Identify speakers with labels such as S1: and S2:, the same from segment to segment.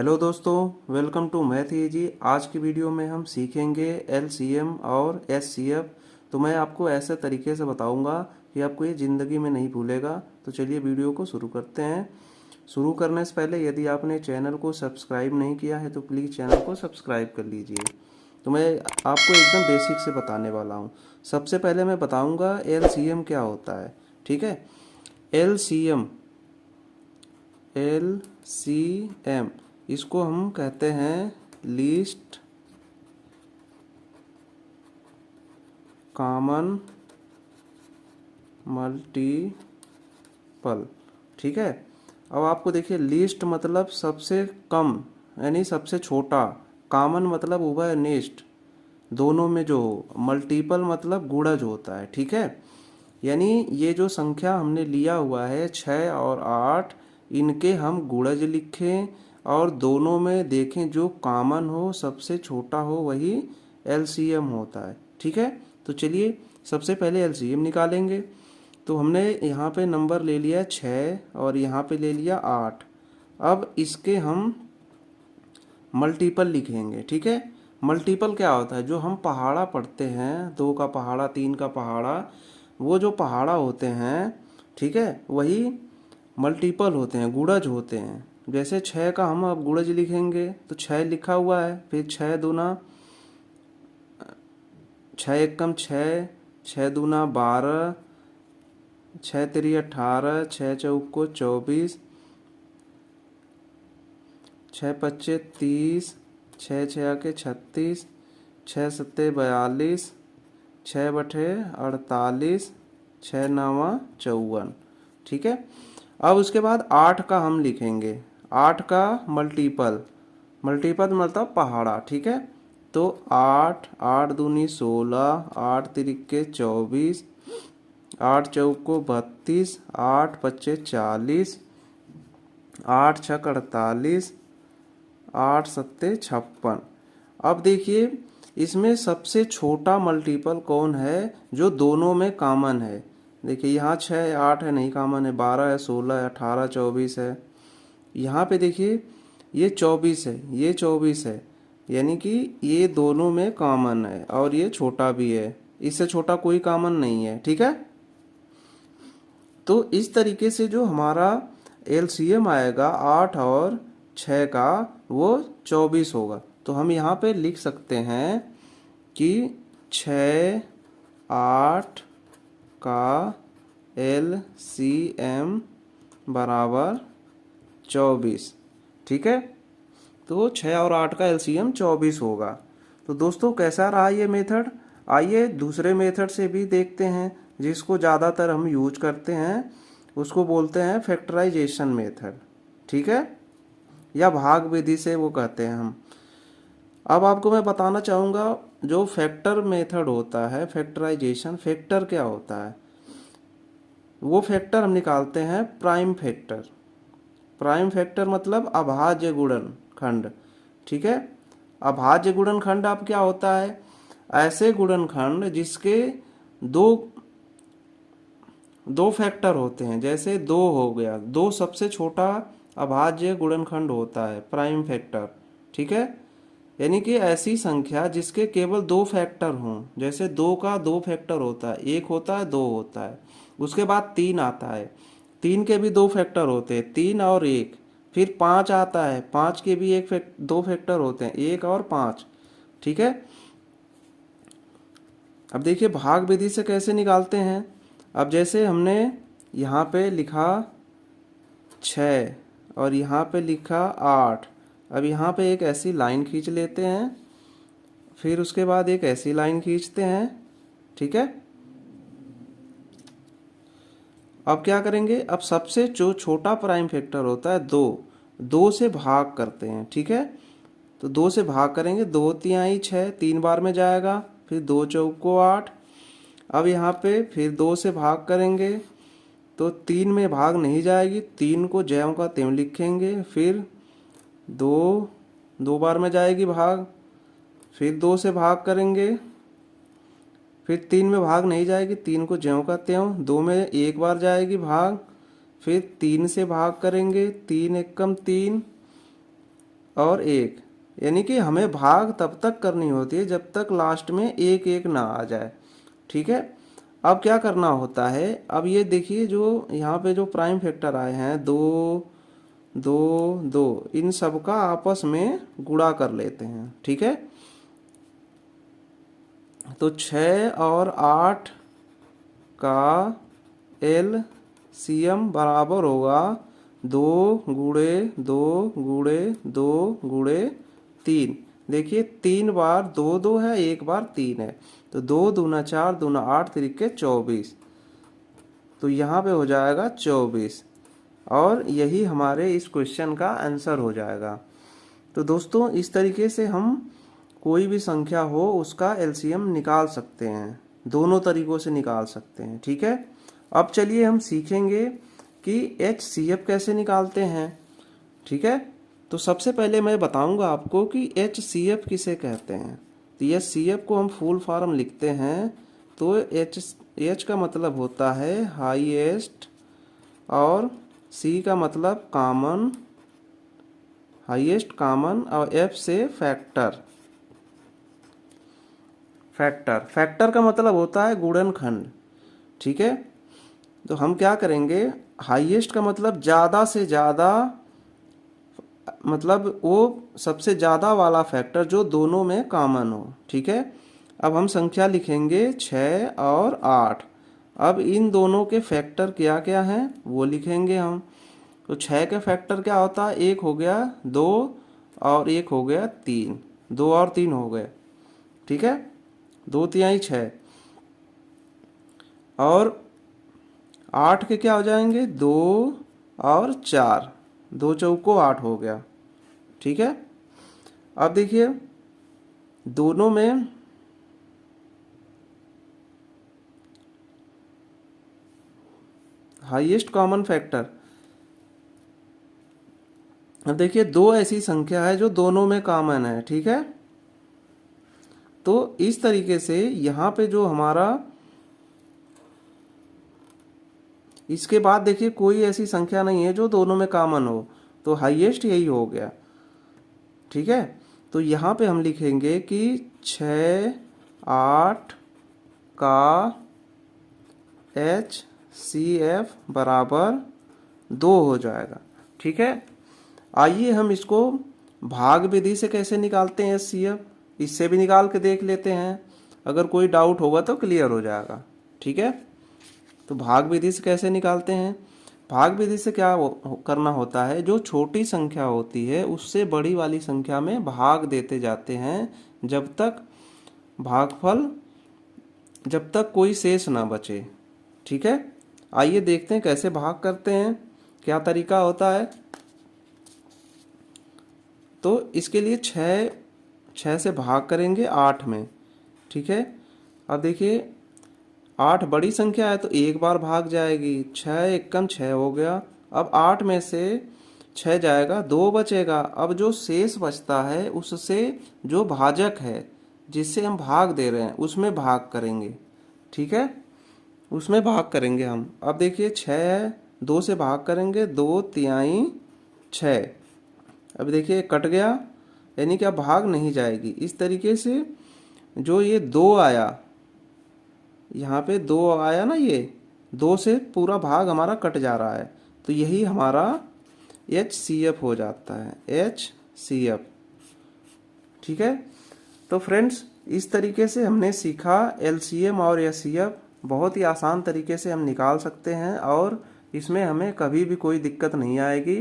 S1: Hello दोस्तों, welcome to math easy. आज की वीडियो में हम सीखेंगे एलसीएम और एचसीएफ। तो मैं आपको ऐसे तरीके से बताऊंगा कि आपको ये ज़िंदगी में नहीं भूलेगा। तो चलिए वीडियो को शुरू करते हैं। शुरू करने से पहले यदि आपने चैनल को सब्सक्राइब नहीं किया है तो प्लीज़ चैनल को सब्सक्राइब कर लीजिए। तो मैं आपको एकदम बेसिक से बताने वाला हूँ। सबसे पहले मैं बताऊँगा एलसीएम क्या होता है। ठीक है, एलसीएम एलसीएम इसको हम कहते हैं लीस्ट कॉमन मल्टीपल। ठीक है, अब आपको देखिए, लीस्ट मतलब सबसे कम यानी सबसे छोटा, कॉमन मतलब उभयनिष्ठ, दोनों में जो हो, मल्टीपल मतलब गुणज होता है। ठीक है, यानी ये जो संख्या हमने लिया हुआ है 6 और 8, इनके हम गुणज लिखें और दोनों में देखें जो कॉमन हो, सबसे छोटा हो, वही एलसीएम होता है। ठीक है, तो चलिए सबसे पहले एलसीएम निकालेंगे। तो हमने यहाँ पे नंबर ले लिया 6 और यहाँ पे ले लिया 8। अब इसके हम मल्टीपल लिखेंगे। ठीक है, मल्टीपल क्या होता है? जो हम पहाड़ा पढ़ते हैं, 2 का पहाड़ा, 3 का पहाड़ा, वो जो पहाड़ा होते हैं, ठीक है, वही मल्टीपल होते हैं, गुणज होते हैं। जैसे 6 का हम अब गुणज लिखेंगे तो 6 लिखा हुआ है, फिर 6 दूना 6 एकम 6, 6 दूना 12, 6 तिरी 18, 6 चौको 24, 6 पच्चे 30, 6 छः के 36, 6 सत्ते 42, 6 बटे 48, 6 नवा 54। ठीक है, अब उसके बाद 8 का हम लिखेंगे, 8 का मल्टीपल, मल्टीपल मतलब पहाड़ा। ठीक है, तो 8, 8 दूनी 16, 8 तिरिके 24, 8 चौको 32, 8 पच्चे 40, 8 छक 48, 8 सत्ते 56। अब देखिए, इसमें सबसे छोटा मल्टीपल कौन है जो दोनों में कॉमन है? देखिए, यहाँ 6 8 है, नहीं कॉमन है, 12 है, 16 है, 18 24 है। यहाँ पे देखिए, ये 24 है, ये 24 है, यानी कि ये दोनों में कॉमन है और ये छोटा भी है, इससे छोटा कोई कॉमन नहीं है। ठीक है, तो इस तरीके से जो हमारा एलसीएम आएगा 8 और 6 का, वो 24 होगा। तो हम यहाँ पे लिख सकते हैं कि 6 8 का एलसीएम बराबर 24। ठीक है, तो 6 और 8 का एलसीएम 24 होगा। तो दोस्तों, कैसा रहा ये मेथड? आइए दूसरे मेथड से भी देखते हैं, जिसको ज़्यादातर हम यूज करते हैं, उसको बोलते हैं फैक्टराइजेशन मेथड। ठीक है, या भाग विधि से वो कहते हैं हम। अब आपको मैं बताना चाहूँगा, जो फैक्टर मेथड होता है, फैक्टराइजेशन, फैक्टर क्या होता है? वो फैक्टर हम निकालते हैं प्राइम फैक्टर। प्राइम फैक्टर मतलब अभाज्य गुणनखंड। ठीक है, अभाज्य गुणनखंड अब क्या होता है? ऐसे गुणनखंड जिसके दो दो फैक्टर होते हैं। जैसे 2 हो गया, 2 सबसे छोटा अभाज्य गुणनखंड होता है, प्राइम फैक्टर। ठीक है, यानी कि ऐसी संख्या जिसके केवल 2 फैक्टर हों। जैसे 2 का 2 फैक्टर होता है, 1 होता है, 2 होता है, उसके बाद 3 आता है, 3 के भी 2 फैक्टर होते हैं, 3 और 1। फिर 5 आता है, 5 के भी 2 फैक्टर होते हैं, 1 और 5। ठीक है, अब देखिए भाग विधि से कैसे निकालते हैं। अब जैसे हमने यहाँ पे लिखा 6 और यहाँ पे लिखा 8। अब यहाँ पे एक ऐसी लाइन खींच लेते हैं, फिर उसके बाद एक ऐसी लाइन खींचते हैं। ठीक है, अब क्या करेंगे? अब सबसे जो छोटा प्राइम फैक्टर होता है 2, 2 से भाग करते हैं। ठीक है, तो 2 से भाग करेंगे, 2 तिहाई 6, 3 बार में जाएगा, फिर 2 चौको 8। अब यहाँ पे फिर 2 से भाग करेंगे तो 3 में भाग नहीं जाएगी, 3 को ज्यों का त्यों लिखेंगे, फिर 2 बार में जाएगी भाग, फिर 2 से भाग करेंगे, फिर 3 में भाग नहीं जाएगी, 3 को ज्यों का त्यों, 2 में एक बार जाएगी भाग, फिर 3 से भाग करेंगे, 3 एकम 3, और 1, यानी कि हमें भाग तब तक करनी होती है जब तक लास्ट में 1 1 ना आ जाए। ठीक है, अब क्या करना होता है, अब ये देखिए जो यहाँ पे जो प्राइम फैक्टर आए हैं 2 2 2, इन सब का आपस में गुणा कर लेते हैं। ठीक है, तो 6 और 8 का LCM बराबर होगा 2 गुणे 2 गुणे 2 गुणे 3। देखिए 3 बार 2 2 है, 1 बार 3 है, तो 2 दूना 4, दूना 8, तिरिके 24, तो यहाँ पे हो जाएगा 24, और यही हमारे इस क्वेश्चन का आंसर हो जाएगा। तो दोस्तों इस तरीके से हम कोई भी संख्या हो उसका एलसीएम निकाल सकते हैं, दोनों तरीकों से निकाल सकते हैं। ठीक है, अब चलिए हम सीखेंगे कि HCF कैसे निकालते हैं। ठीक है, तो सबसे पहले मैं बताऊंगा आपको कि HCF किसे कहते हैं। तो ये CF को हम फुल फॉर्म लिखते हैं, तो H का मतलब होता है हाईएस्ट, और C का मतलब कॉमन, हाईएस्ट कॉमन, और F से फैक्टर। फैक्टर का मतलब होता है गुणनखंड। ठीक है, तो हम क्या करेंगे, हाईएस्ट का मतलब ज़्यादा से ज़्यादा, मतलब वो सबसे ज़्यादा वाला फैक्टर जो दोनों में कॉमन हो। ठीक है, अब हम संख्या लिखेंगे 6 और 8। अब इन दोनों के फैक्टर क्या क्या हैं वो लिखेंगे हम। तो 6 का फैक्टर क्या होता है, 1 हो गया 2, और 1 हो गया 3, 2 और 3 हो गए। ठीक है, 2 तिहाई 6, और 8 के क्या हो जाएंगे, 2 और 4, 2 चौको 8 हो गया। ठीक है, अब देखिए दोनों में हाईएस्ट कॉमन फैक्टर, अब देखिए दो ऐसी संख्या है जो दोनों में कॉमन है। ठीक है, तो इस तरीके से यहाँ पे जो हमारा, इसके बाद देखिए कोई ऐसी संख्या नहीं है जो दोनों में कॉमन हो, तो हाईएस्ट यही हो गया। ठीक है, तो यहाँ पे हम लिखेंगे कि 6 8 का HCF बराबर 2 हो जाएगा। ठीक है, आइए हम इसको भाग विधि से कैसे निकालते हैं HCF, इससे भी निकाल के देख लेते हैं, अगर कोई डाउट होगा तो क्लियर हो जाएगा। ठीक है, तो भाग विधि से कैसे निकालते हैं, भाग विधि से क्या करना होता है, जो छोटी संख्या होती है उससे बड़ी वाली संख्या में भाग देते जाते हैं जब तक भागफल, जब तक कोई शेष ना बचे। ठीक है, आइए देखते हैं कैसे भाग करते हैं, क्या तरीका होता है। तो इसके लिए 6 से भाग करेंगे 8 में। ठीक है, अब देखिए 8 बड़ी संख्या है तो एक बार भाग जाएगी, 6 एकम 6 हो गया। अब 8 में से 6 जाएगा, 2 बचेगा। अब जो शेष बचता है उससे जो भाजक है जिससे हम भाग दे रहे हैं उसमें भाग करेंगे। ठीक है, उसमें भाग करेंगे हम। अब देखिए 6 2 से भाग करेंगे, 2 तिहाई 6। अब देखिए कट गया, यानी कि अब भाग नहीं जाएगी। इस तरीके से जो ये 2 आया, यहाँ पे 2 आया ना, ये 2 से पूरा भाग हमारा कट जा रहा है, तो यही हमारा HCF हो जाता है, HCF। ठीक है, तो फ्रेंड्स इस तरीके से हमने सीखा LCM और HCF, बहुत ही आसान तरीके से हम निकाल सकते हैं और इसमें हमें कभी भी कोई दिक्कत नहीं आएगी।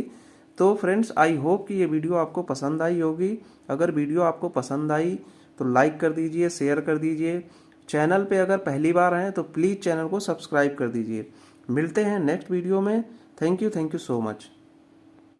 S1: तो फ्रेंड्स आई होप कि ये वीडियो आपको पसंद आई होगी। अगर वीडियो आपको पसंद आई तो लाइक कर दीजिए, शेयर कर दीजिए। चैनल पे अगर पहली बार हैं तो प्लीज़ चैनल को सब्सक्राइब कर दीजिए। मिलते हैं नेक्स्ट वीडियो में। Thank you so much.